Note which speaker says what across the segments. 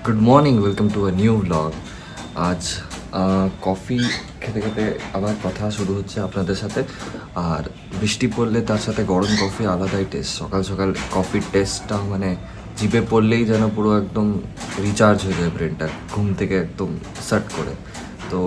Speaker 1: Good morning, welcome to a new blog. আজ coffee খেতে খেতে আবার কথা শুরু হচ্ছে আপনাদের সাথে। আর বৃষ্টি পড়লে তার সাথে গরম কফি আলাদাই টেস্ট। সকাল সকাল কফির টেস্টটা মানে জিভে পড়লেই যেন পুরো একদম রিচার্জ হয়ে যায় ব্রেনটা, ঘুম থেকে একদম সার্ট করে। তো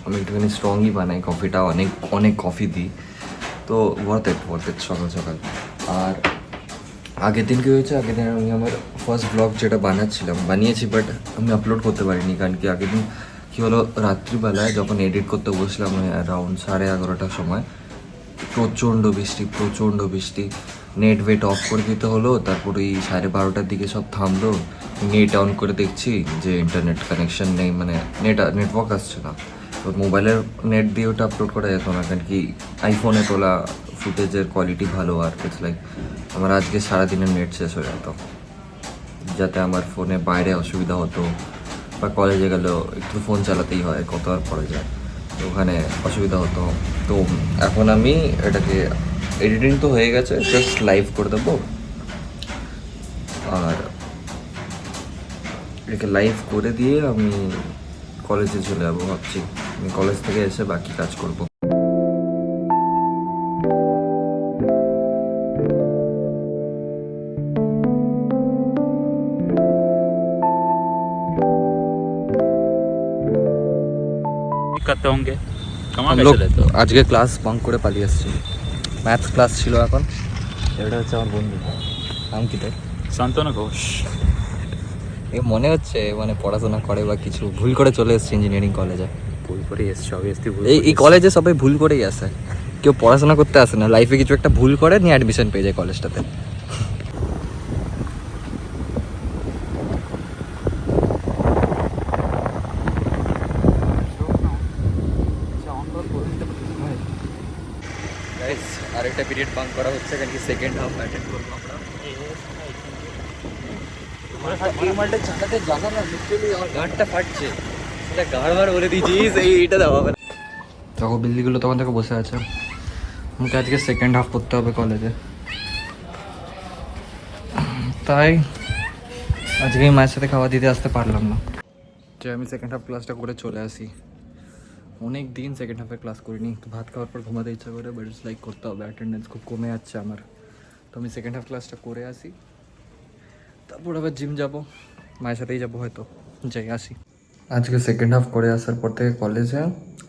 Speaker 1: আমি একটুখানি স্ট্রংই বানাই কফিটা, অনেক অনেক কফি দিই। তো ওয়ার্থ ইট সকাল সকাল। আর আগের দিন কী হয়েছে, আগের দিন আমি আমার ফার্স্ট ব্লগ যেটা বানিয়েছি, বাট আমি আপলোড করতে পারিনি। কারণ কি আগের দিন কী হলো, রাত্রিবেলায় যখন এডিট করতে বসলাম অ্যারাউন্ড 11:30টার সময় প্রচণ্ড বৃষ্টি। নেট ওয়েট অফ করে দিতে হলো, তারপর ওই 12:30টার দিকে সব থামলো। নেট অন করে দেখছি যে ইন্টারনেট কানেকশন নেই, মানে নেটওয়ার্ক আসছে না। তো মোবাইলের নেট দিয়ে ওটা আপলোড করা যেত না, কারণ কি আইফোনে তোলা ফুটেজের কোয়ালিটি ভালো। আর ইটস লাইক আমার আজকে সারাদিনের নেট শেষ হয়ে যেত, যাতে আমার ফোনে বাইরে অসুবিধা হতো বা কলেজে গেলেও একটু ফোন চালাতেই হয়, কত আর পড়ে যায়, তো ওখানে অসুবিধা হতো। তো এখন আমি এটাকে এডিটিং তো হয়ে গেছে, জাস্ট লাইভ করে দেবো। আর এটাকে লাইভ করে দিয়ে আমি কলেজে চলে যাবো ভাবছি। আমি কলেজ থেকে এসে বাকি কাজ করবো।
Speaker 2: करते होंगे कमा
Speaker 1: हम
Speaker 2: कैसे
Speaker 1: लोग
Speaker 2: लेते हो
Speaker 1: আজকে ক্লাস বাঙ্ক করে পালিয়ে এসেছি। ম্যাথস ক্লাস ছিল এখন। এটা হচ্ছে আমার বন্ধু, নাম কি তোর?
Speaker 2: শান্তনু ঘোষ।
Speaker 1: এ মনে হচ্ছে মানে পড়াশোনা করে বা কিছু ভুল করে চলে এসেছে ইঞ্জিনিয়ারিং কলেজে।
Speaker 2: ভুল করে এসছে অবভিয়াসলি ভুল
Speaker 1: এই কলেজে সবাই ভুল করেই আসে, কেউ পড়াশোনা করতে আসে না, লাইফে কিছু একটা ভুল করে নিয়ে অ্যাডমিশন পেয়ে যায় কলেজটাতে। আরেকটা পিরিয়ড বাঙ্ক করা হচ্ছে, কারণ কি সেকেন্ড হাফ অ্যাটেন্ড করবো আমরা। এই মালটা চালাতে জানা না, লিটারালি আমার গাঁটটা ফাটছে। সেটা গাড় বার বলে দিয়েছিস, এইটা দেওয়া হবে। দেখো বিল্লিগুলো তখন থেকে বসে আছে। আমাকে আজকে সেকেন্ড হাফ করতে হবে কলেজে, তাই আজকে মায়ের সাথে খাওয়া দিতে আসতে পারলাম না, যে আমি সেকেন্ড হাফ ক্লাসটা করে চলে আসি। অনেক দিন সেকেন্ড হাফে ক্লাস করিনি, তো ভাত খাওয়ার পর ঘুমাতে ইচ্ছা করে, বাট ইটস লাইক করতে হবে, অ্যাটেন্ডেন্স খুব কমে যাচ্ছে আমার। তো আমি সেকেন্ড হাফ ক্লাসটা করে আসি, তারপর আবার জিম যাব, মায়ের সাথেই যাবো হয়তো, যাই আসি। আজকে সেকেন্ড হাফ করে আসার পর থেকে কলেজে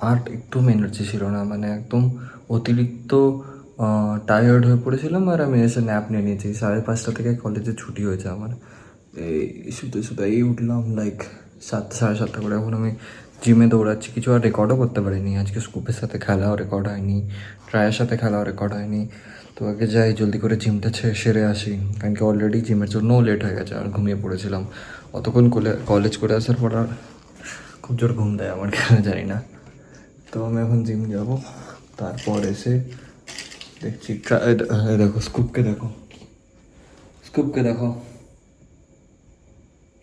Speaker 1: আর একদম এনার্জি ছিল না, মানে একদম অতিরিক্ত টায়ার্ড হয়ে পড়েছিলাম। আর আমি এসে ন্যাপ নিয়ে নিয়েছি। 5:30 থেকে কলেজে ছুটি হয়েছে আমার। এই শুতে এই উঠলাম লাইক 7, 7:30 করে। এখন আমি জিমে দৌড়াচ্ছি, কিছু আর রেকর্ডও করতে পারিনি আজকে। স্কুপের সাথে খেলাও রেকর্ড হয়নি, ট্রায়ের সাথে খেলাও রেকর্ড হয়নি। তো আগে যাই জলদি করে জিমটা সেরে আসি, কারণ কি অলরেডি জিমের জন্য লেট হয়ে গেছে আর ঘুমিয়ে পড়েছিলাম। অতক্ষণ কলেজ করে আসার পর আর খুব জোর ঘুম দেয় আমার, কেন জানি না। তো আমি এখন জিম যাব, তারপর এসে দেখছি দেখো স্কুপকে দেখো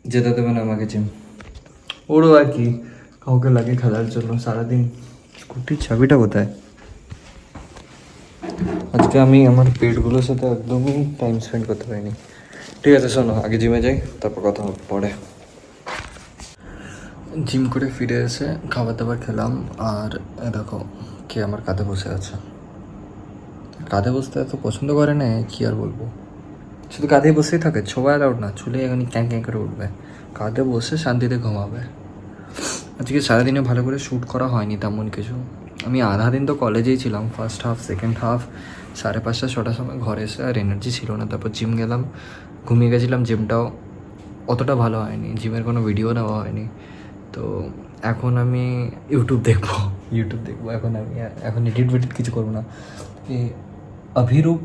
Speaker 1: যেতে দেবে না আমাকে জিম। ওরও আর কি কাউকে লাগে খেলার জন্য সারাদিন। স্কুটির চাবিটা কোথায়? আজকে আমি আমার পেটগুলোর সাথে একদমই টাইম স্পেন্ড করতে পারিনি। ঠিক আছে শোনো, আগে জিমে যাই, তারপর কথা হবে পরে। জিম করে ফিরে এসে খাবার দাবার খেলাম। আর দেখো কে আমার কাঁধে বসে আছে। কাঁধে বসতে এত পছন্দ করে না, কি আর বলবো। শুধু কাঁধেই বসেই থাকে, ছোঁয়া অ্যালাউড না, চুলে এখনই ক্যাঁ ক্যাঁ করে উঠবে। কাঁধে বসে শান্তিতে ঘুমাবে। আজকে সারাদিনে ভালো করে শ্যুট করা হয়নি তেমন কিছু। আমি আধা দিন তো কলেজেই ছিলাম, ফার্স্ট হাফ সেকেন্ড হাফ। 5:30 6টার সময় ঘরে এসে আর এনার্জি ছিল না, তারপর জিম গেলাম, ঘুমিয়ে গেছিলাম। জিমটাও অতটা ভালো হয়নি, জিমের কোনো ভিডিও নেওয়া হয়নি। তো এখন আমি ইউটিউব দেখবো এখন এডিট কিছু করবো না। এই অভিরূপ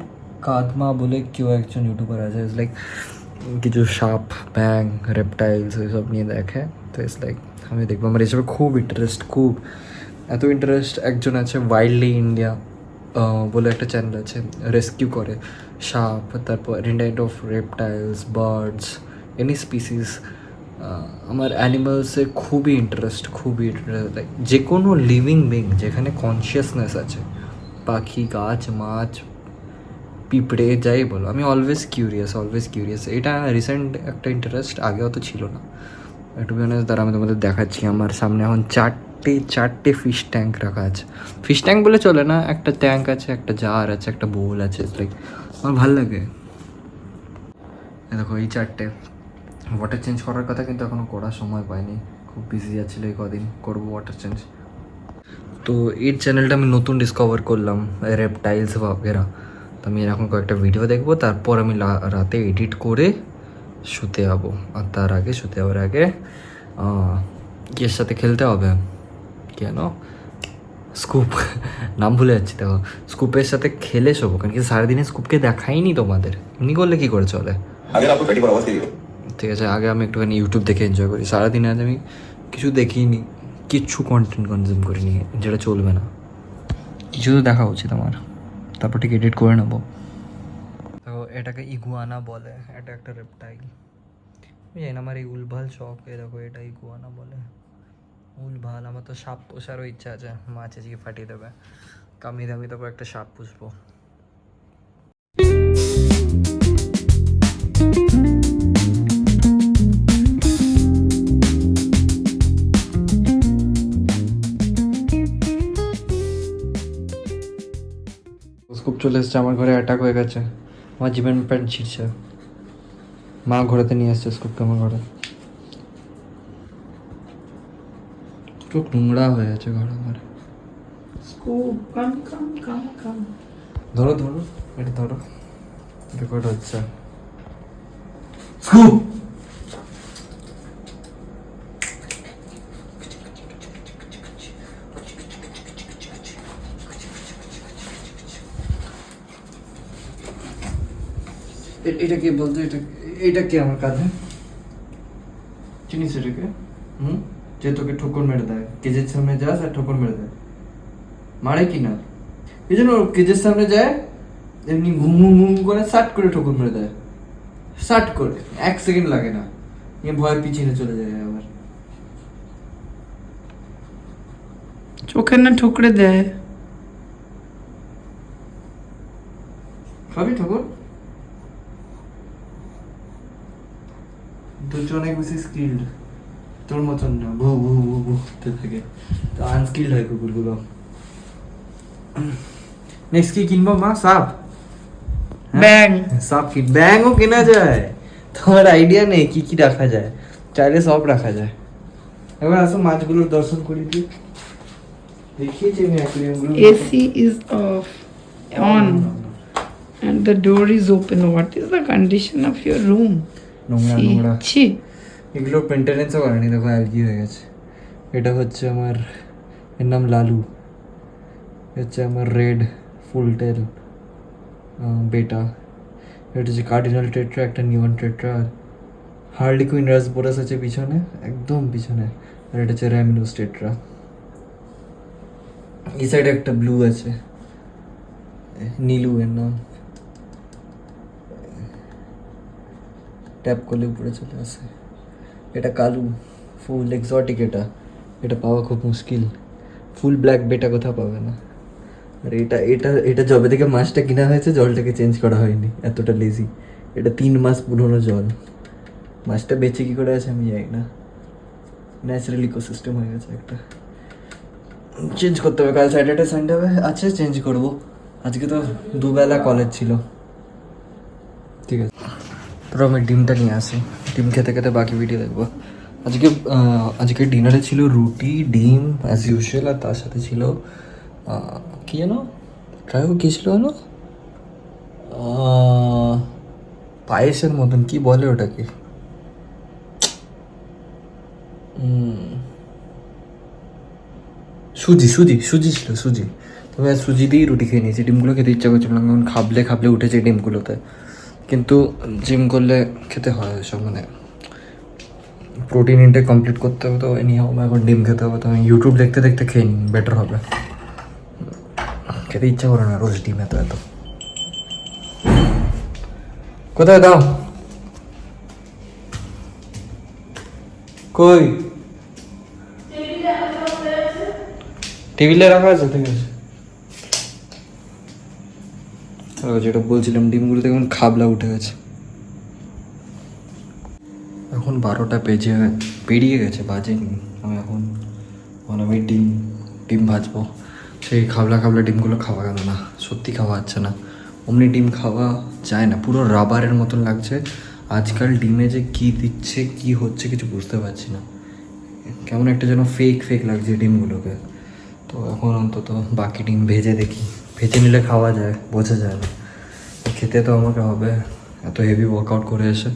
Speaker 1: কাদমা বলে কেউ একজন ইউটিউবার আছে, ইটস লাইক কিছু সাপ, ব্যাং, রেপটাইলস এসব নিয়ে দেখে। তো ইটস লাইক আমি দেখবো, আমার এসবে খুব এত ইন্টারেস্ট। একজন আছে ওয়াইল্ডলি ইন্ডিয়া বলে একটা চ্যানেল আছে, রেস্কিউ করে সাপ, তারপর রিন্ডাইট of reptiles, birds, any species. আমার অ্যানিমালসে খুবই ইন্টারেস্ট, লাইক যে কোনো লিভিং বিং যেখানে কনসিয়াসনেস আছে, পাখি, গাছ, মাছ, পিঁপড়ে যাই বলো, আমি অলওয়েজ কিউরিয়াস। এটা রিসেন্ট একটা ইন্টারেস্ট, আগে অত ছিল না। একটু বিহনেস দ্বারা আমি তোমাদের দেখাচ্ছি। আমার সামনে এখন চারটে ফিশ ট্যাঙ্ক রাখা আছে। ফিশ ট্যাঙ্ক বলে চলে না, একটা ট্যাঙ্ক আছে, একটা জার আছে, একটা বোল আছে। লাইক আমার ভালো লাগে। দেখো এই চারটে ওয়াটার চেঞ্জ করার কথা, কিন্তু এখনও করার সময় পাইনি, খুব বিজি আছিলো এই কদিন। করবো ওয়াটার চেঞ্জ। তো এই চ্যানেলটা আমি নতুন ডিসকভার করলাম, রেপটাইলস বাগেরা। তো আমি এরকম কয়েকটা ভিডিও দেখবো, তারপর আমি রাতে এডিট করে শুতে যাবো। আর তার আগে শুতে যাওয়ার আগে এর সাথে খেলতে হবে, কেন স্কুপ নাম ভুলে যাচ্ছি। দেখো স্কুপের সাথে খেলে শোবো, কারণ কি সারাদিনে স্কুপকে দেখাইনি তোমাদের, এমনি করলে কী করে চলে। ঠিক আছে, আগে আমি একটুখানি ইউটিউব দেখে এনজয় করি। সারাদিনে আজ আমি কিছু দেখিনি, কিচ্ছু কন্টেন্ট কনজিউম করিনি, যেটা চলবে না। কিছু তো দেখা উচিত আমার, তারপর ঠিক এডিট করে নেবো। তো এটাকে ইগুয়ানা বলে, এটা একটা রেপটাইল। জানি না, আমার এই উলভাল শখ। দেখো এটা ইগুয়ানা বলে, উলভাল। আমার তো সাপ পোষারও ইচ্ছা আছে, মা চেঁচিয়ে ফাটিয়ে দেবে। কামি দামি তারপর একটা সাপ পুষবো। স্কুপ চলে এসছে আমার ঘরে, অ্যাটাক হয়ে গেছে। আমার জিমের প্যান্ট ছিঁড়ছে, মা ঘোরাতে নিয়ে এসছে স্কুপকে আমার ঘরে। খুব নোংরা হয়ে আছে ঘর আমার। ধরো এটা ধরো, রেকর্ড হচ্ছে। স্কুপ এটা কে বলতো? এটা কে আমার কাঁধে? চিনিস এটাকে? যে তোকে ঠোকর মেরে দেয়, কেজের সামনে যাস আর ঠোকর মেরে দেয়, মারে কি না? এই জন্য কেজের সামনে যায়, এমনি ঘুম করে সাট করে ঠোকর মেরে দেয়, সাট করে 1 সেকেন্ড লাগে না, নিয়ে ভয় পিছিয়ে চলে যায়। আবার
Speaker 3: চোখে না ঠুকরে দেয়।
Speaker 1: খাবি ঠোকর? দুটো অনেক বেশি স্কিল্ড, তোর মতন না, ভু ভু ভু ভু থাকে। তো আনস্কিল্ড হয় কুকুরগুলো। নেক্সট কি কিনবো মা? সাপ?
Speaker 3: ব্যাং।
Speaker 1: সাপ কি ব্যাংও কেনা যায়? তোমার আইডিয়া নেই কি কি রাখা যায়, চাইলে সব রাখা যায়। এবার আসো মাছগুলোর দর্শন করি দিই। দেখিয়েছি আমি অ্যাকুয়ারিয়ামগুলো।
Speaker 3: AC is off, on, and the door is open. What is the condition of your room?
Speaker 1: নোংরা।
Speaker 3: ছি।
Speaker 1: এগুলো মেনটেনেন্সও করেনি, দেখো অ্যালগি হয়ে গেছে। এটা হচ্ছে আমার, এর নাম লালু। হচ্ছে আমার রেড ফুল টেল বেটা। এটা হচ্ছে কার্ডিনাল টেট্রা, একটা নিয়ন টেট্রা। আর হার্লি কুইন রাসবোরাস আছে পিছনে, একদম পিছনে। আর এটা হচ্ছে র্যামিনোস টেট্রা। এই সাইডে একটা ব্লু আছে, নীলু এর নাম। ট্যাপ করলে উপরে চলে আসে। এটা কালু, ফুল এক্সোটিক। এটা পাওয়া খুব মুশকিল, ফুল ব্ল্যাক বেটা কোথাও পাবে না। আর এটা যবে থেকে মাছটা কিনা হয়েছে জলটাকে চেঞ্জ করা হয়নি, এতটা লেজি। এটা 3 মাস পুরনো জল। মাছটা বেঁচে কী করে আছে আমি জানি না, ন্যাচারাল ইকোসিস্টেম হয়ে গেছে একটা। চেঞ্জ করতে হবে, কাল স্যাটারডে সানডে আছে, চেঞ্জ করবো। আজকে তো দুবেলা কলেজ ছিল। ঠিক আছে, পুরো আমি ডিমটা নিয়ে আসি, ডিম খেতে খেতে বাকি ভিডিও দেখবো। আজকে ডিনারে ছিল রুটি, ডিম অ্যাজ ইউজুয়াল, আর তার সাথে ছিল কি যেন ট্রাইও কী ছিল যেন, পায়েসের মতন, কি বলে ওটাকে, সুজি ছিল, সুজি। তবে সুজি দিয়েই রুটি খেয়ে নিয়েছি। ডিমগুলো খেতে ইচ্ছা করছিল না, কারণ খাবলে উঠেছে ডিমগুলোতে। কিন্তু জিম করলে খেতে হয় সব, মানে প্রোটিন ইনটেক কমপ্লিট করতে হবে। তো এনি হোক এখন ডিম খেতে হবে। তো আমি ইউটিউব দেখতে দেখতে খেয়ে নিই, বেটার হবে। খেতে ইচ্ছা করে না রোজ ডিম এত। কোথায় দাও? কই? টেবিলে রাখা আছে, ঠিক আছে। আর যেটা বলছিলাম ডিমগুলোতে কেমন খাবলা উঠে গেছে। এখন 12টা পেরিয়ে গেছে, বাজেনি। আমি ডিম ভাজবো। সেই খাবলা ডিমগুলো খাওয়া গেল না, সত্যি খাওয়া যাচ্ছে না। অমনি ডিম খাওয়া যায় না, পুরো রাবারের মতন লাগছে। আজকাল ডিমে যে কী দিচ্ছে কী হচ্ছে কিছু বুঝতে পারছি না, কেমন একটা যেন ফেক লাগছে ডিমগুলোকে। তো এখন অন্তত বাকি ডিম ভেজে দেখি, ভেজে নিলে খাওয়া যায়, বোঝা যায় না। খেতে তো আমাকে হবে, এত হেভি ওয়ার্কআউট করে এসে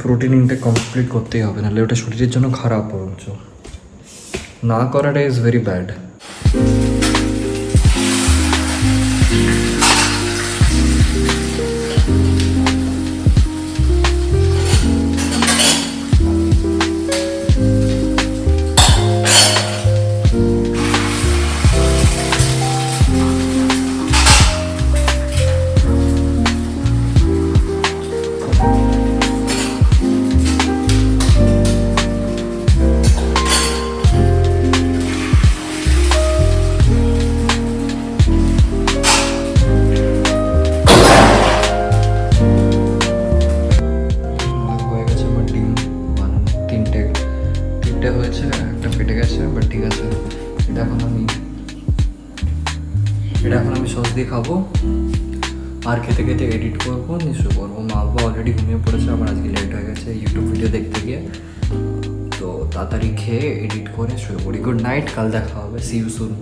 Speaker 1: প্রোটিন ইনটেক কমপ্লিট করতেই হবে, নাহলে ওটা শরীরের জন্য খারাপ। বরঞ্চ না করাটা ইজ ভেরি ব্যাড। হয়ে গেছে আমার ডিম বানানো, তিনটে হয়েছে, একটা ফেটে গেছে, বাট ঠিক আছে। এটা এখন আমি সস দিয়ে খাবো, আর খেতে এডিট করবো, নিশ্চয় করবো। মা বাবা অলরেডি ঘুমিয়ে পড়েছে, আমার আজকে লেট হয়ে গেছে ইউটিউব ভিডিও দেখতে গিয়ে। তো তাড়াতাড়ি খেয়ে এডিট করে শুয়ে পড়ি। গুড নাইট, কাল দেখা হবে, সি ইউ সুন।